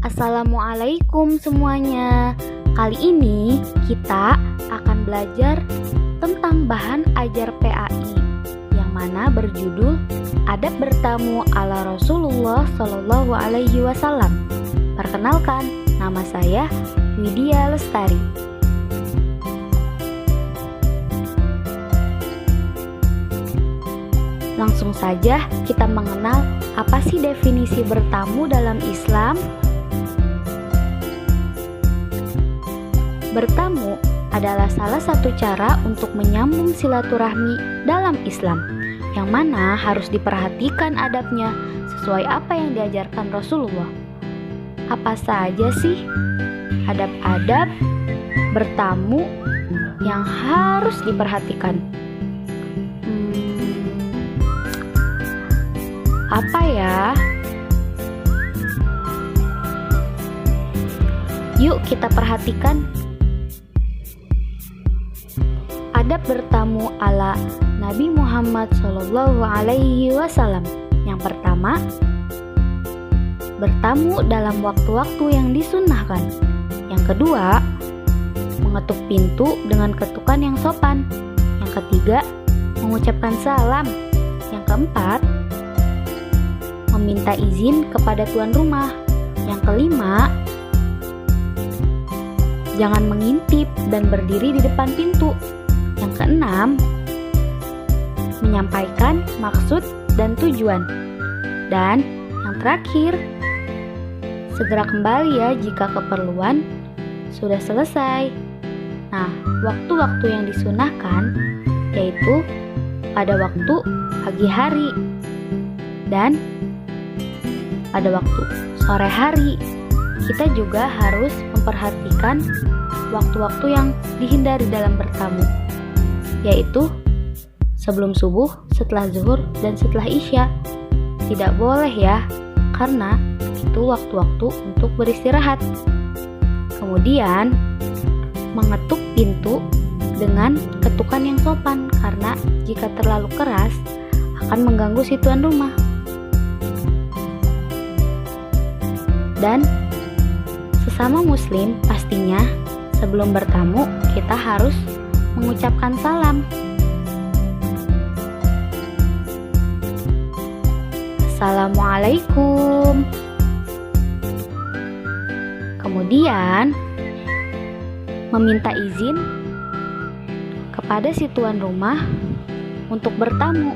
Assalamualaikum semuanya. Kali ini kita akan belajar tentang bahan ajar PAI yang mana berjudul Adab Bertamu ala Rasulullah Shallallahu Alaihi Wasallam. Perkenalkan, nama saya Widya Lestari. Langsung saja kita mengenal apa sih definisi bertamu dalam Islam. Bertamu adalah salah satu cara untuk menyambung silaturahmi dalam Islam, yang mana harus diperhatikan adabnya sesuai apa yang diajarkan Rasulullah. Apa saja sih adab-adab bertamu yang harus diperhatikan? Apa ya? Yuk kita perhatikan. Adab bertamu ala Nabi Muhammad Shallallahu Alaihi Wasallam. Yang pertama, bertamu dalam waktu-waktu yang disunnahkan. Yang kedua, mengetuk pintu dengan ketukan yang sopan. Yang ketiga, mengucapkan salam. Yang keempat, meminta izin kepada tuan rumah. Yang kelima, jangan mengintip dan berdiri di depan pintu. Yang keenam, menyampaikan maksud dan tujuan. Dan yang terakhir, segera kembali ya jika keperluan sudah selesai. Nah, waktu-waktu yang disunahkan yaitu pada waktu pagi hari dan pada waktu sore hari. Kita juga harus memperhatikan waktu-waktu yang dihindari dalam bertamu, yaitu sebelum subuh, setelah zuhur, dan setelah isya. Tidak boleh ya, karena itu waktu-waktu untuk beristirahat. Kemudian, mengetuk pintu dengan ketukan yang sopan, karena jika terlalu keras akan mengganggu si tuan rumah. Dan sesama muslim pastinya sebelum bertamu kita harus mengucapkan salam. Assalamualaikum. Kemudian meminta izin kepada si tuan rumah untuk bertamu.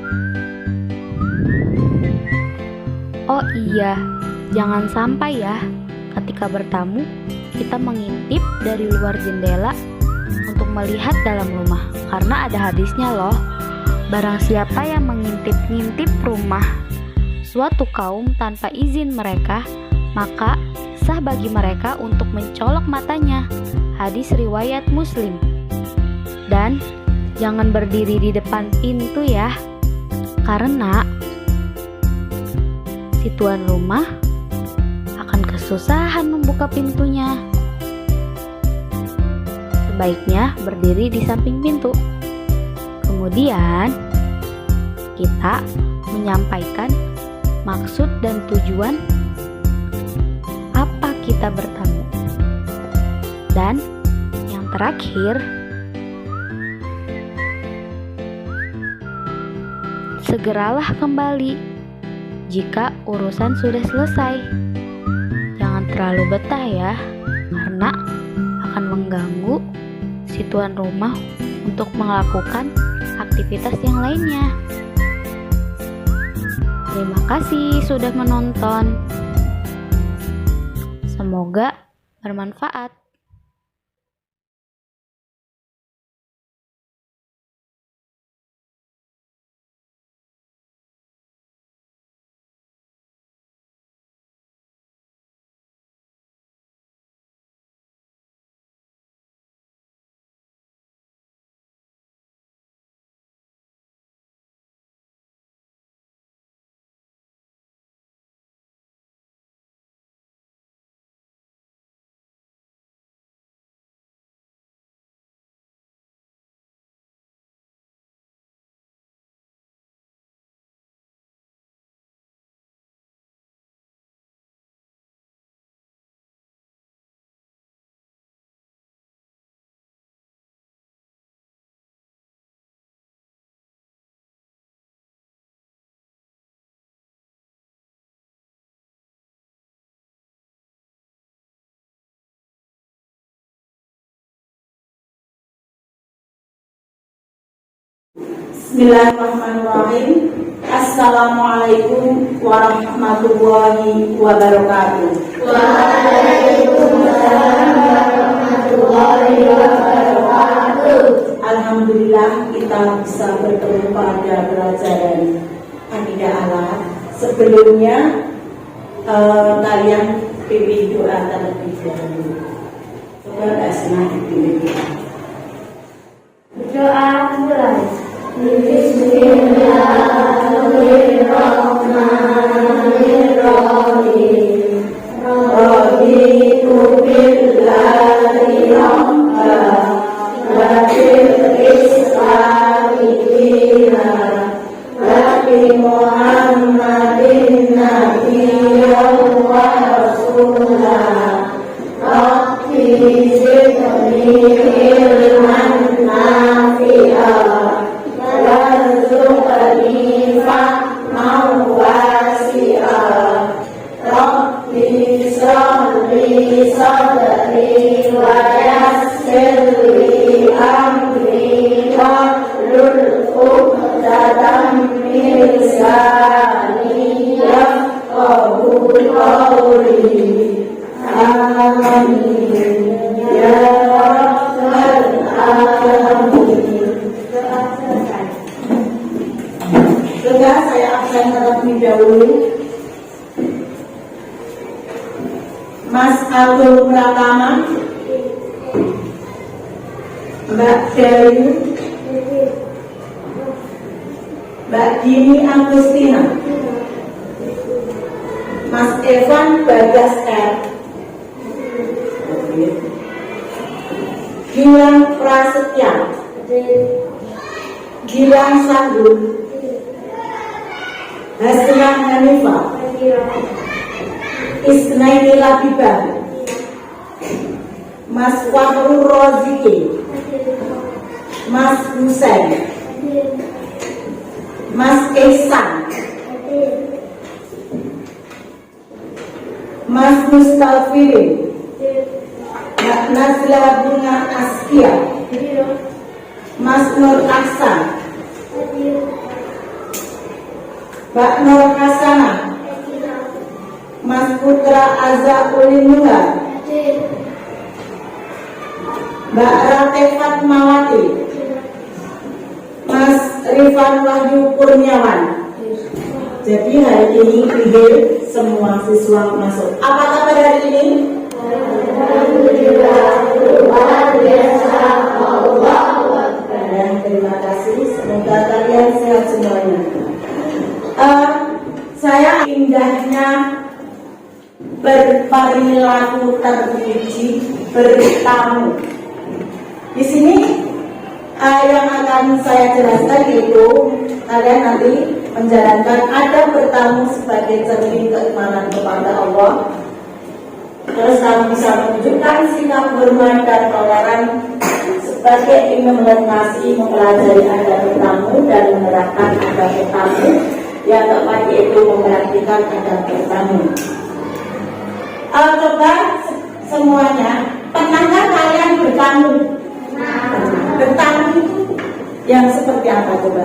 Oh iya, jangan sampai ya ketika bertamu kita mengintip dari luar jendela untuk melihat dalam rumah, karena ada hadisnya loh. Barang siapa yang mengintip-ngintip rumah suatu kaum tanpa izin mereka, maka sah bagi mereka untuk mencolok matanya. Hadis riwayat Muslim. Dan jangan berdiri di depan pintu ya, karena si tuan rumah akan kesusahan membuka pintunya. Sebaiknya berdiri di samping pintu. Kemudian kita menyampaikan maksud dan tujuan apa kita bertamu. Dan yang terakhir, segeralah kembali jika urusan sudah selesai. Jangan terlalu betah ya, karena akan mengganggu si tuan rumah untuk melakukan aktivitas yang lainnya. Terima kasih sudah menonton. Semoga bermanfaat. Bismillahirrahmanirrahim. Assalamualaikum warahmatullahi wabarakatuh. Waalaikumsalam warahmatullahi wabarakatuh. Alhamdulillah kita bisa bertemu pada pelajaran akidah Allah. Sebelumnya kalian pimpin doa terlebih dahulu. Coba Asma pimpin doa. Doa mulai. Bismillahirrahmanirrahim. Raditu billahi rabban wa bil islami dinan wa bi Muhammadin nabiyyan wa rasulah. Rabbi zidni ilman nafi'an warzuqni fahman wasi'an. Rabbi sholli sadri wa yassirli amri wahlul 'uqdatam min lisani yafqahu qawli. Amin ya rabbal alamin. Sudah saya absen terlebih dahulu. Mas Abdul Pratama, Mbak Dewi, Mbak Dini Agustina, Mas Evan Bagas R, Gilang Prasetya, Gilang Sandu, Hasna Hanifah, Isnaini Labibah, Mas Wahru Roziki, Mas Husain, Mas Ihsan, Mas Mustafirin, Mbak Nazla Bunga Askia, Mas Nur Aksan, Mbak Nur Hasanah, Mas Putra Azza Ulinunga, Mbak Rate Fatmawati, Mas Rifan Wahyu Kurniawan. Jadi hari ini semua siswa masuk. Apa kabar hari ini? Alhamdulillah, luar biasa. Allahu Akbar. Dan terima kasih. Semoga kalian sehat semuanya. Saya indahnya berperilaku terpuji bertamu. Di sini yang akan saya jelaskan itu kalian nanti menjalankan adab bertamu sebagai cermin keimanan kepada Allah. Terus kamu bisa menunjukkan sikap hormat dan toleran sebagai implementasi mempelajari adab bertamu dan menerapkan adab bertamu. Yang keempat yaitu memperhatikan adab bertamu. Coba semuanya, pernahkah kalian bertamu? Bertamu itu yang seperti apa coba?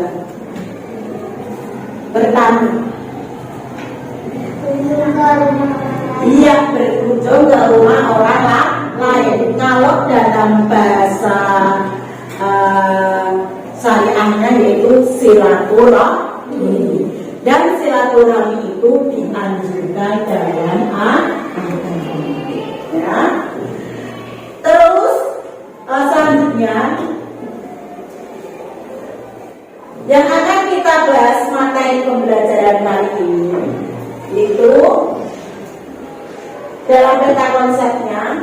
Bertamu. Iya, berkunjung ke rumah orang lain. Kalau dalam bahasa syariahnya yaitu silaturahmi. Dan silaturahmi itu dianjurkan dalam ya. Terus selanjutnya yang akan kita bahas materi pembelajaran kali ini itu dalam peta konsepnya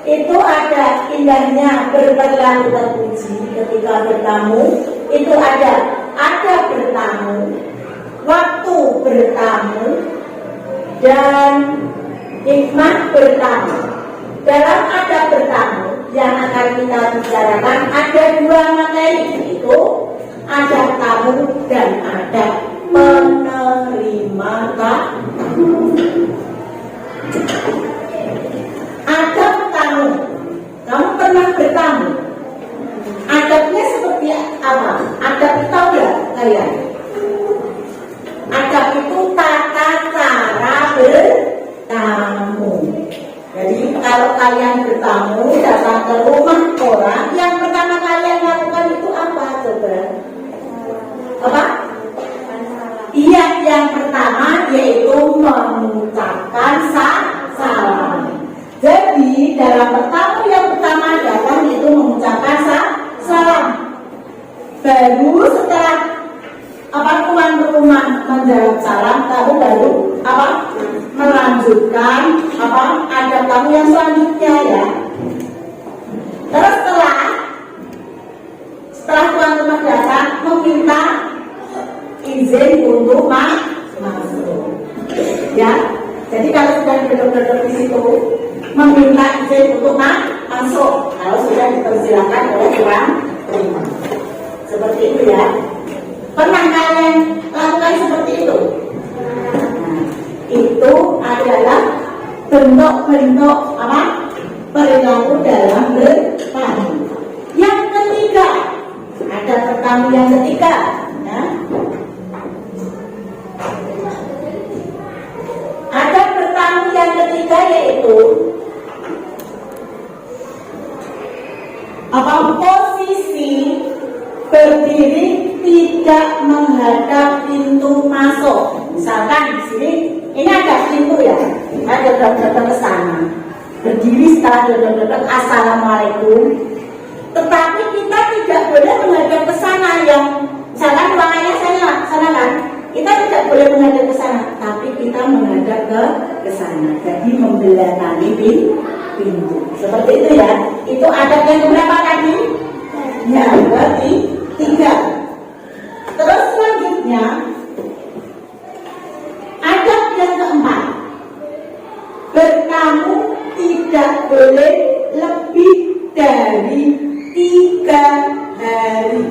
itu ada indahnya berperilaku terpuji ketika bertamu. Itu ada bertamu, waktu bertamu, dan hikmah bertamu. Dalam adab bertamu yang akan kita bicarakan ada dua materi, itu adab tamu dan adab penerima tamu. Adab tamu, kamu pernah bertamu? Adabnya seperti apa? Adab kalau kalian bertamu datang ke rumah orang, yang pertama kalian lakukan itu apa coba? Apa? Iya, yang pertama yaitu mengucapkan salam. Jadi dalam bertamu yang pertama datang itu mengucapkan salam. Baru setelah tuan rumah menjawab salam, kamu baru melanjutkan ada tamu yang selanjutnya ya. Terus setelah tuan rumah datang meminta izin untuk masuk. Ya, jadi kalau sudah duduk-duduk di situ meminta izin untuk masuk, kalau sudah dipersilakan oleh tuan rumah. Seperti itu ya. Pernah kalian lakukan seperti itu? Nah, itu adalah bentuk-bentuk perilaku dalam bertamu. Yang ketiga, ada bertamu yang ketiga. Nah, ada bertamu yang ketiga yaitu posisi berdiri tidak menghadap pintu masuk. Misalkan di sini ini ada pintu ya, ada dodok ke sana. Berdiri setelah dodok assalamualaikum. Tetapi kita tidak boleh menghadap ke sana yang misalkan ruangannya sana kan. Kita tidak boleh menghadap ke sana, tapi kita menghadap ke sana. Jadi membelakangi pintu. Seperti itu ya. Itu adab yang berapa tadi? Ya, berarti 3. Terus selanjutnya adab yang keempat, bertamu tidak boleh lebih dari 3 hari.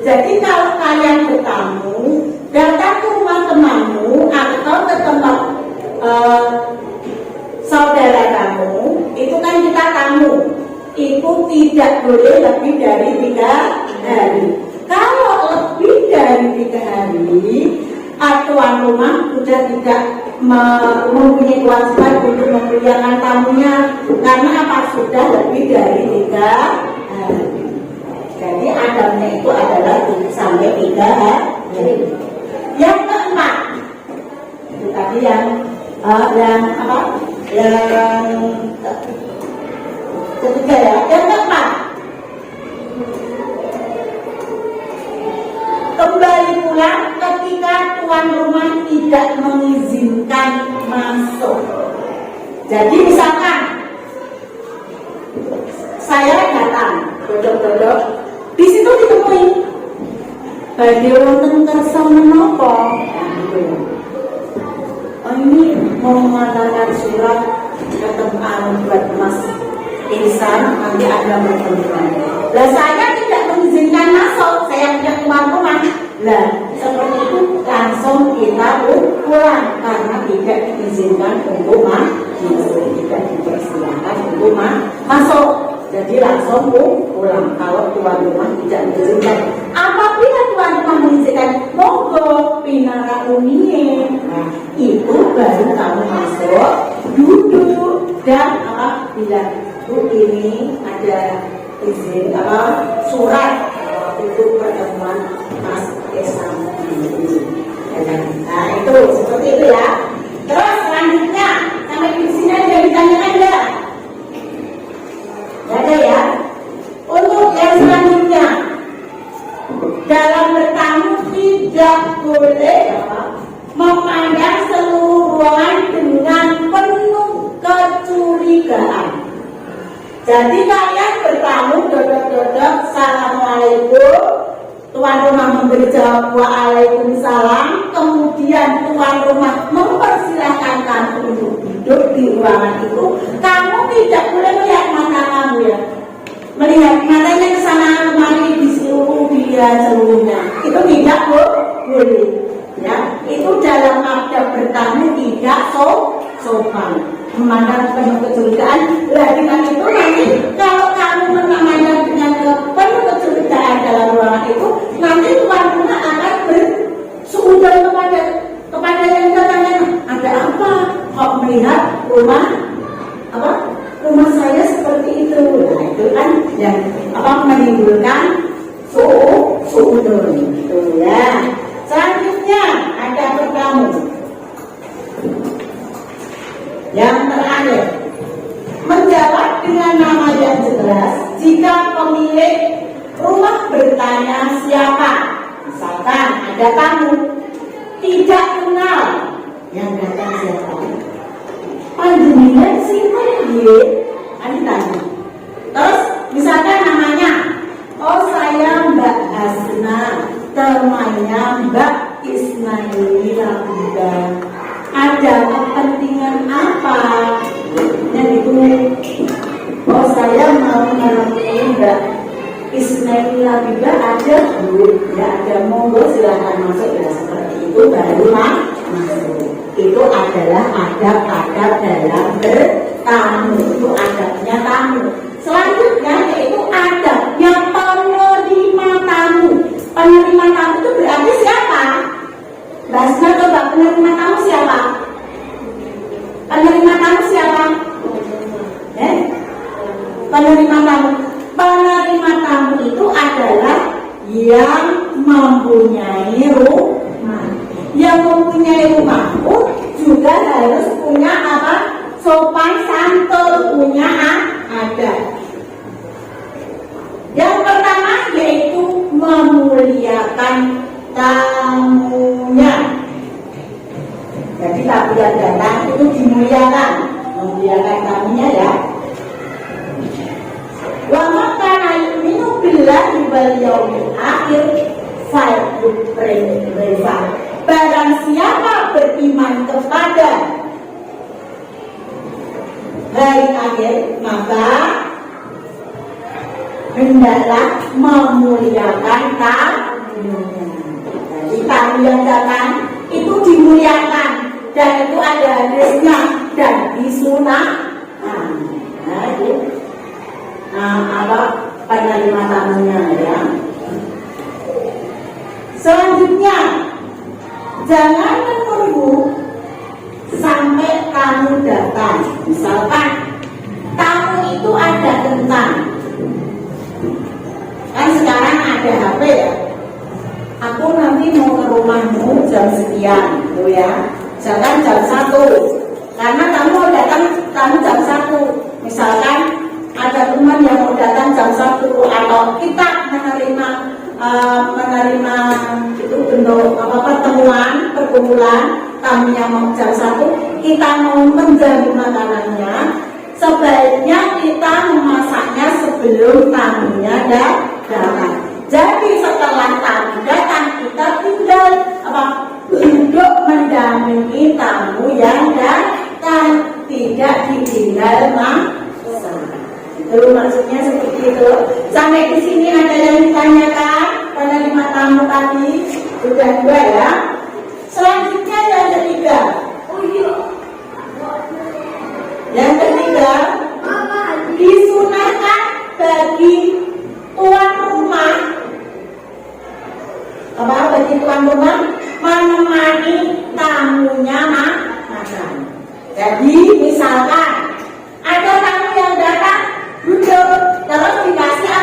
Jadi kalau kalian bertamu datang ke rumah temanmu atau ke tempat saudara kamu, itu kan kita tamu, itu tidak boleh lebih dari 3 hari. Kalau lebih dari 3 hari, tuan rumah sudah tidak mempunyai kewajiban untuk memuliakan tamunya, karena sudah lebih dari 3 hari. Jadi adabnya itu adalah sampai 3 hari. Yang keempat, itu tadi yang ketiga ya. Yang keempat, kembali pulang ketika tuan rumah tidak mengizinkan masuk. Jadi misalkan saya datang, dodok, di situ ditemui bagi wonten kersa menapa. Ini mau mengatakan surat ketemuan buat Mas Ihsan, nanti ada pertemuan. Lah saya tidak mengizinkan masuk, saya punya tuan rumah. Lah seperti itu langsung kita pulang karena tidak diizinkan untuk masuk, tidak dipersilakan untuk masuk. Jadi langsung pulang kalau tuan rumah tidak mengizinkan. Apabila tuan rumah mengizinkan, monggo pinara unie. Nah, itu baru kamu masuk, duduk dan bila ini ada izin surat untuk pertemuan Mas Ihsan. Nah itu seperti itu ya. Terus selanjutnya sampai di sini ada ditanyakan ya? Ada ya. Untuk yang selanjutnya, dalam bertamu tidak boleh memandang seluruh ruangan dengan penuh kecurigaan. Jadi kalian bertamu dodok-dodok, assalamualaikum, tuan rumah memberi jawab waalaikumsalam, kemudian tuan rumah mempersilahkan kamu untuk duduk di ruangan itu. Kamu tidak boleh melihat mata kamu ya, melihat matanya ke sana kemari di seluruh dia seluruhnya, itu tidak boleh ya. Itu dalam adab bertamu tidak sopan, memandang penuh kecurigaan. Lah dengan itu nanti kalau kamu memandang dengan penuh kecurigaan dalam ruangan itu, nanti tuan rumah akan bersuudzon kepada yang datangnya. Ada apa? Kok melihat rumah itu kan yang menimbulkan suudon gitu ya. Selanjutnya ada bertamu. Yang terakhir, menjawab dengan nama yang jelas jika pemilik rumah bertanya siapa. Misalkan ada tamu tidak kenal yang datang siapa. Panjenengan sinten nggih? Tanya. Terus misalkan namanya, oh saya Mbak Hasna, temannya Mbak Ismaili Labida. Ada kepentingan apa? Yang itu, oh saya mau menemui Mbak Ismaili Labida, ada Bu? Ya ada, monggo silahkan masuk ya, seperti itu baru masuk. Itu adalah adab-adab dalam bertamu, itu adabnya tamu. Selanjutnya yaitu adabnya penerima tamu. Penerima tamu itu berarti siapa? Bahasnya coba, penerima tamu siapa? Penerima tamu siapa? Penerima tamu. Penerima tamu itu adalah yang mempunyai rumah. Yang mempunyai rumah juga harus punya apa? Sopan santun, punya adab. Yang pertama yaitu memuliakan tamunya. Jadi tamu yang datang itu dimuliakan, memuliakan tamunya ya. Wa makana yu'minu billahi wal yaumil akhir falyukrim dhaifa. Barang siapa beriman kepada hari akhir, maka hendaklah memuliakan tamunya. Jadi tamu yang datang itu dimuliakan, dan itu ada hadisnya dan disunahkan. Nah itu penerima tamunya ya. Selanjutnya, jangan menunggu sampai tamu datang. Misalkan tamu itu ada tentang, kan sekarang ada HP ya. Aku nanti mau ke rumahmu jam sekian, tuh ya. Jangan jam 1, karena kamu mau datang jam 1. Misalkan ada teman yang mau datang jam 1, atau kita menerima itu bentuk pertemuan, perkumpulan tamunya mau jam 1, kita mau menjamu makanannya, sebaiknya kita memasaknya sebelum tamunya datang. Jadi setelah tamu datang, kita tinggal duduk mendampingi tamu yang datang, tidak ditinggal itu maksudnya seperti itu. Sampai di sini ada yang ditanyakan penerima tamu tadi sudah 2 ya. Selanjutnya yang ketiga. Yang ketiga, disunahkan bagi tuan rumah bagi tuan rumah menemani tamunya makan. Jadi misalkan ada tamu yang datang duduk, terus dikasih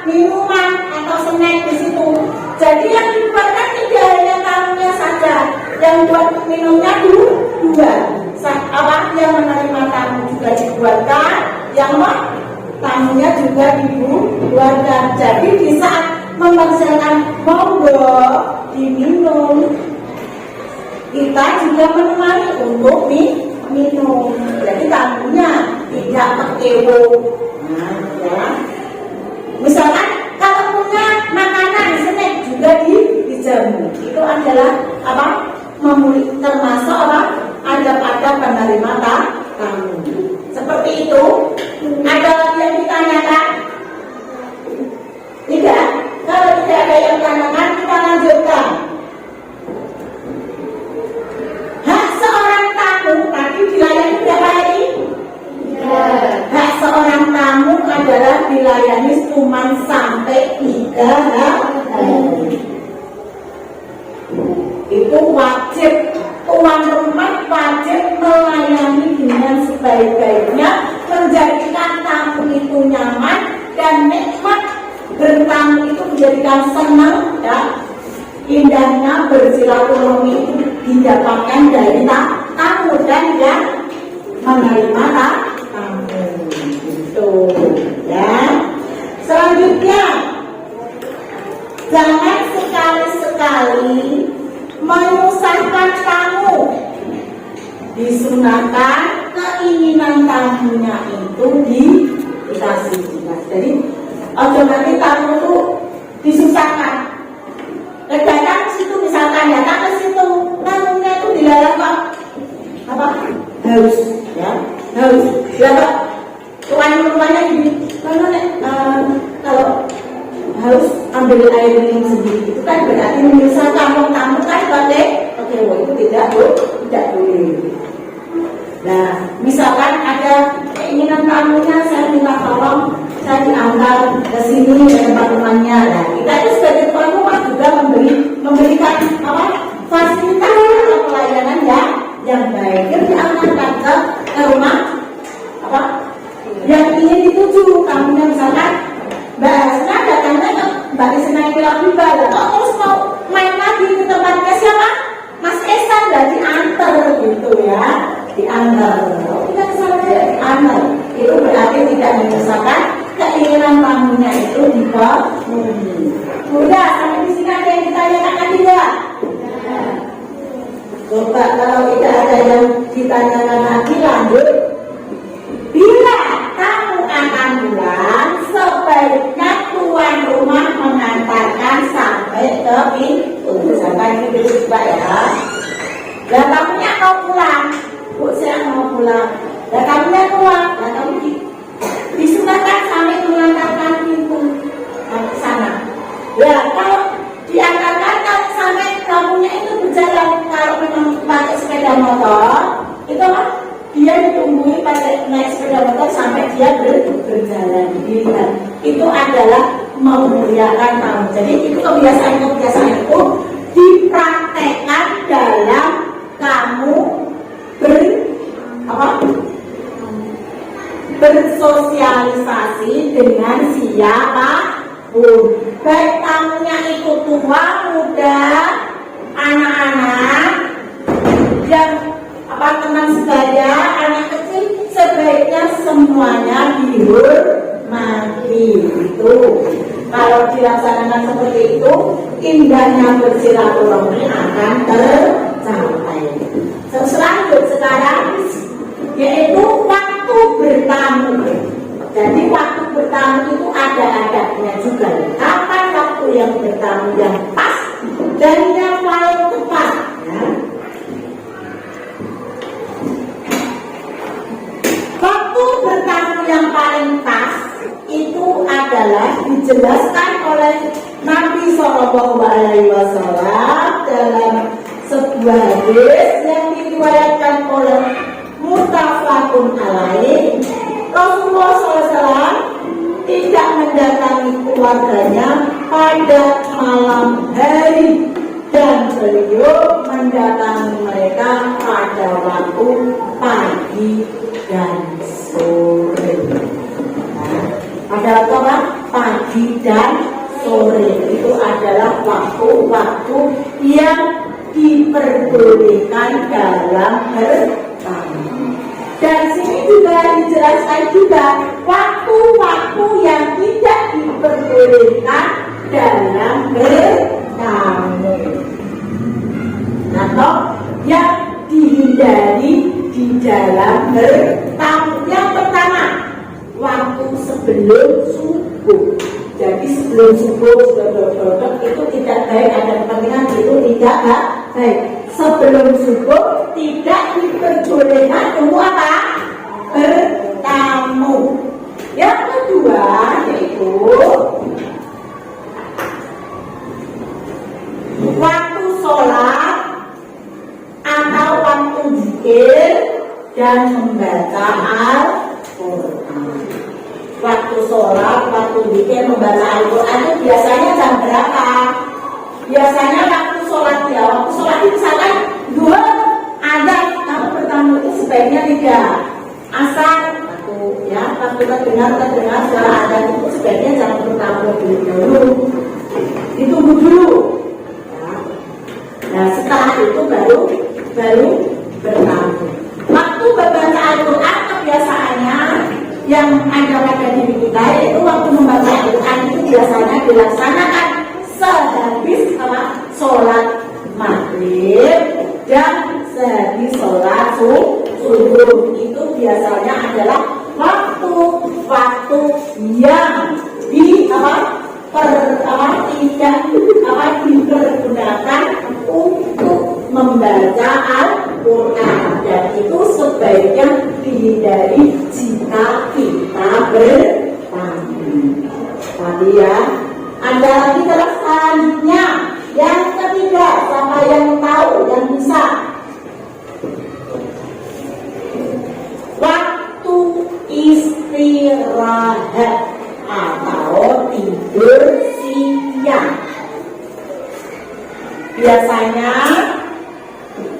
minuman atau snack di situ. Jadi yang dibuatkan tidak hanya tamunya saja, yang buat minumnya dua. Yang menerima tamu juga dibuatkan, yang tamunya juga dibuatkan. Jadi di saat mempersilakan monggo diminum, kita juga menemani untuk minum. Jadi tamunya tidak terkewo. Nah, ya. Misalkan kalau punya makanan snack juga dijamu, itu adalah termasuk adab-adab penerima tamu. Seperti itu. Ada lagi yang ditanyakan? Tidak. Kalau tidak ada yang ditanyakan, kita lanjutkan. Hak seorang tamu tadi dilayani berapa hari? Hak seorang tamu adalah dilayani cuma sampai 3 hari. Itu wajib, tuan rumah wajib melayani dengan sebaik-baiknya, menjadikan tamu itu nyaman memberikan senang ya. Indahnya bersilaturahmi itu didapatkan dari tamu dan yang menerima tamu itu ya. Selanjutnya, jangan sekali-sekali menyusahkan tamu. Disunahkan keinginan tamunya itu dikasih juga. Jadi otomatis tamu itu disusahkan. Datang ke situ, misalkan datang ke situ, tamunya itu dilarang kok apa? Haus, ya, haus. Ya kok tuan-tuannya gini, kalau haus ambil air minum sendiri itu kan berarti menyusahkan tamu kan pakai itu tidak boleh. Nah, misalkan ada keinginan tamunya, saya minta tolong saya diantar ke sini dari teman-temannya. Nah, kita itu sebagai tuan rumah juga memberikan apa fasilitas atau pelayanan yang baik. Jadi diantarkan ke rumah apa yang ingin dituju. Tamunya misalkan Mbak Asna datangnya ke Mbak Isna Iqbal, terus mau main lagi ke tempatnya siapa? Mas Esan, dan diantar gitu ya, diantar. Kita kesana diantar. Itu berarti tidak menyusahkan keinginan tamunya itu dipenuhi. Udah, sampai di sini ada yang ditanyakan tidak? Coba kalau tidak ada yang ditanyakan lagi, lanjut. Bila tamu akan pulang, sebaiknya tuan rumah mengantarkan sampai ke pintu. Sampai pintu juga ya. Dan tamunya mau pulang, Bu, saya mau pulang. Dan tamunya keluar, dan kamu disunahkan sampai mengantarkan pintu ke sana. Ya, kalau diantarkan kalau sampai tamunya itu berjalan, kalau memang pakai sepeda motor, itu apa? Dia ditungguin pakai naik sepeda motor sampai dia berjalan. Dilihat. Itu adalah memuliakan tamu. Jadi itu kebiasaan itu dipraktekkan dalam kamu bersosialisasi dengan siapapun. Baik tamunya itu tua, muda, anak-anak, yang teman sebaya, anak kecil, sebaiknya semuanya dihormati. Itu kalau dilaksanakan seperti itu, indahnya bersilaturahmi akan tercapai. Sekarang yaitu waktu bertamu. Jadi waktu bertamu itu ada adabnya juga. Kapan waktu yang bertamu yang pas dan yang paling tepat ya. Waktu bertamu yang paling pas itu adalah dijelaskan oleh Nabi Shallallahu Alaihi Wasallam dalam sebuah hadis yang diriwayatkan oleh muttafaqun alaih. Rasulullah SAW tidak mendatangi keluarganya pada malam hari dan beliau mendatangi mereka pada waktu pagi dan sore. Pada waktu apa? Pagi dan sore itu adalah waktu-waktu yang diperbolehkan dalam bertamu. Dan sini juga dijelaskan juga waktu-waktu yang tidak diperbolehkan dalam bertamu atau yang dihindari di dalam bertamu. Yang pertama, waktu sebelum subuh. Jadi sebelum subuh itu tidak baik, ada kepentingan itu tidak baik. Sebelum subuh tidak diperbolehkan untuk apa? Bertamu. Yang kedua yaitu waktu sholat atau waktu zikir dan membaca Al-Quran. Waktu sholat, waktu zikir, membaca Al-Quran itu biasanya jam berapa? Biasanya waktu sholat ya, waktu sholat itu misalkan dua ada kamu bertamu itu sebaiknya 3 asar waktu ya, waktu terdengar suara ada itu sebaiknya jangan bertamu lebih dahulu. ditunggu dulu. Nah, setelah itu baru bertamu. Waktu membaca Al-Quran kebiasaannya yang ada pada diri kita, yaitu waktu membaca Al-Quran itu biasanya dilaksanakan sehabis sholat maghrib dan sehabis sholat subuh. Itu biasanya adalah waktu yang dipergunakan untuk membaca Al-Quran, dan itu sebaiknya dihindari jika kita bertamu. Tadi ya, ada lagi terus selanjutnya yang ketiga, siapa yang tahu, yang bisa? Waktu istirahat atau tidur siang. Biasanya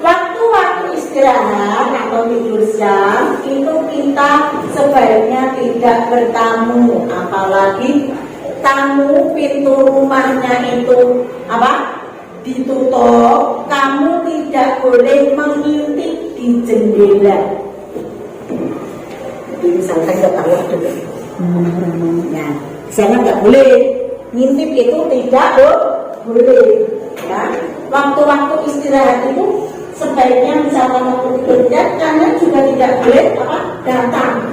waktu istirahat atau tidur siang itu kita sebaiknya tidak bertamu, apalagi tamu pintu rumahnya itu ditutup. Kamu tidak boleh mengintip di jendela. Jadi misalkan ke bawah dulu, ya, saya nggak boleh ngintip, itu tidak boleh. Ya, waktu-waktu istirahat itu sebaiknya misalkan waktu kerja, kalian juga tidak boleh datang.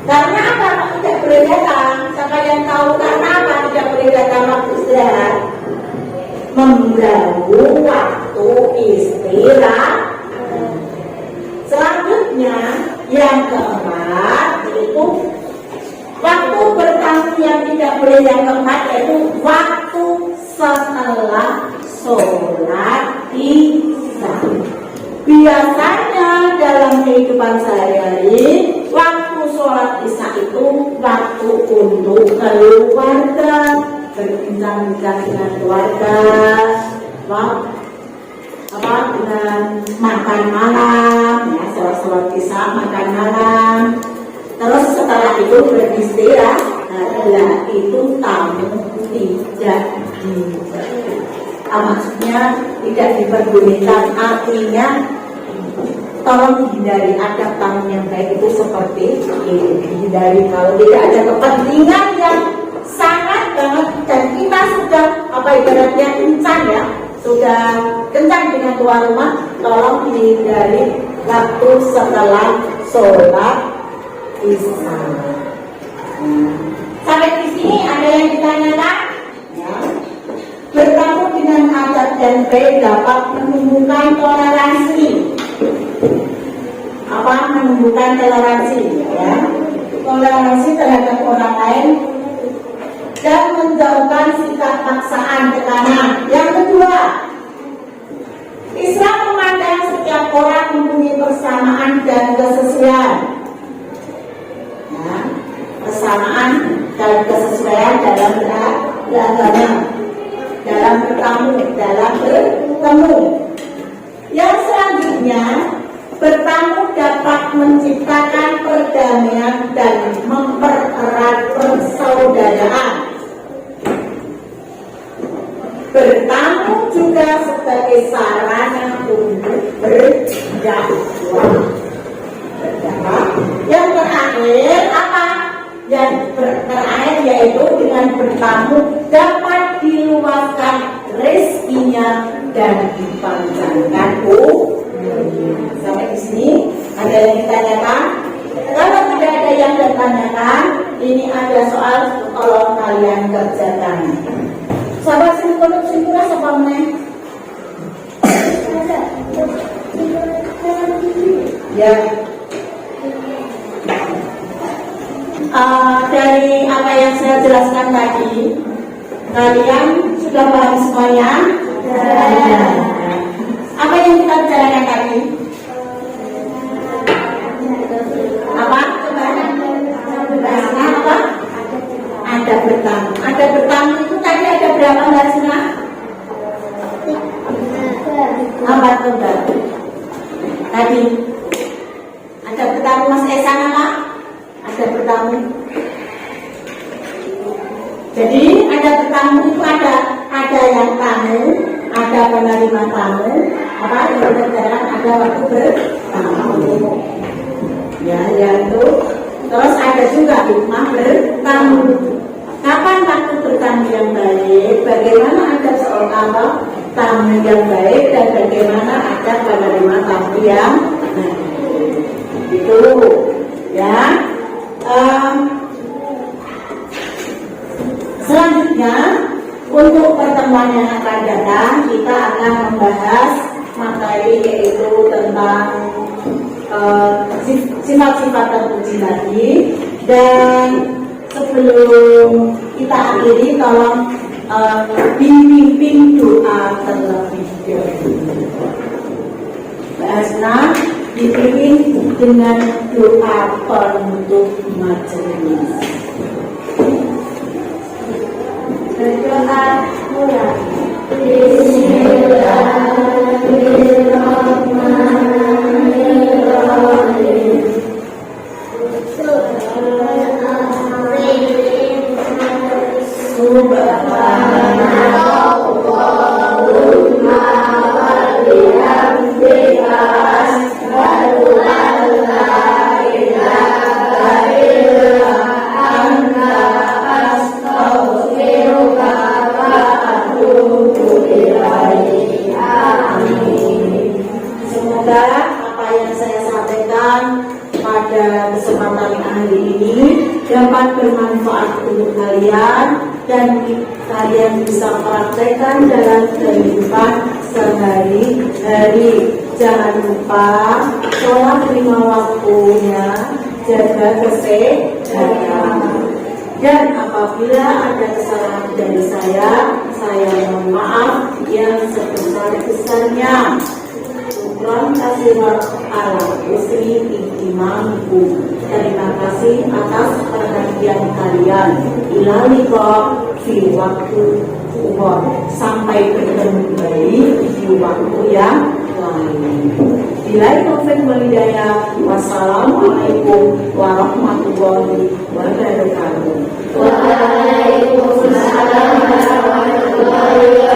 Karena apa? Tidak boleh datang. Siapa yang tahu karena apa tidak boleh datang waktu istirahat? Mengganggu waktu istirahat. Selanjutnya yang keempat itu waktu bertamu yang tidak boleh, yang keempat yaitu waktu setelah sholat isya. Biasanya dalam kehidupan sehari-hari waktu sholat isya itu waktu untuk keluarga, berbincang-bincang dengan keluarga, dengan makan malam, ya, sholat isya makan malam. Terus setelah itu beristirahat, itu tamu tidak maksudnya tidak diperbolehkan. Artinya tolong hindari, adab tamu yang baik itu seperti itu, dihindari. Kalau tidak ada kepentingan yang sangat banget dan kita sudah ibaratnya kencan, ya, sudah kencan dengan tuan rumah, tolong dihindari waktu setelah sholat isya. Sampai di sini ada yang ditanyakan? Ya. Bertamu dengan adab dan baik dapat menumbuhkan toleransi. Menumbuhkan toleransi, ya, toleransi terhadap orang lain dan menjauhkan sikap paksaan, tekanan. Yang kedua, Islam memandang setiap orang mempunyai persamaan dan kesesuaian. Persamaan dan kesesuaian dalam beragama, dalam bertemu. Yang selanjutnya, bertamu dapat menciptakan perdamaian dan mempererat persaudaraan. Bertamu juga sebagai sarana untuk berdakwah. Yang terakhir Yang terakhir yaitu dengan bertamu dapat diluaskan rezekinya dan dipanjangkan umurnya. Sampai di sini ada yang ditanyakan? Kalau tidak ada yang ditanyakan, ini ada soal, tolong kalian kerjakan. Sahabat simpulkan apa men? Ya. Dari apa yang saya jelaskan tadi, kalian sudah paham semuanya? Ya. Apa yang kita bicarakan tadi? Apa? Bahasnya apa? Ada bertamu. Ada bertamu itu tadi ada berapa bahasnya? Apa tuh? Tadi ada bertamu Mas Esan apa? Ada bertamu. Jadi bertamu itu ada yang tamu, ada penerima tamu, apa yang berjalan ada waktu bertamu. Ya, itu. Terus ada juga hikmah bertamu. Kapan waktu bertamu yang baik? Bagaimana ada seorang tamu yang baik dan bagaimana ada penerima tamu yang baik? Itu, ya. Selanjutnya, untuk pertemuan yang akan datang, kita akan membahas materi yaitu tentang sifat-sifat terpuji lagi. Dan sebelum kita akhiri, tolong bimbing doa terlebih dahulu. Bahasnya dipimpin dengan doa penutup majelis. Berdoa mulai. Bismillahirrahmanirrahim. Subhanallahumma wa bihamdika asyhadu an la ilaha illa anta astaghfiruka wa atubu ilaik. Amin. Semoga apa yang saya sampaikan pada kesempatan hari ini dapat bermanfaat untuk kalian dan kalian bisa praktekkan dalam kehidupan sehari-hari. Jangan lupa sholat 5 waktunya, jaga kesehatan. Dan apabila ada kesalahan dari saya mohon maaf yang sebesar-besarnya. Terima kasih ala usri iktimamku. Terima kasih atas perhatian kalian. Ilali kok di waktu umur. Sampai bertemu kembali di waktu yang lain. Bila taufik wal hidayah. Wassalamualaikum warahmatullahi wabarakatuh. Waalaikumsalam warahmatullahi wabarakatuh.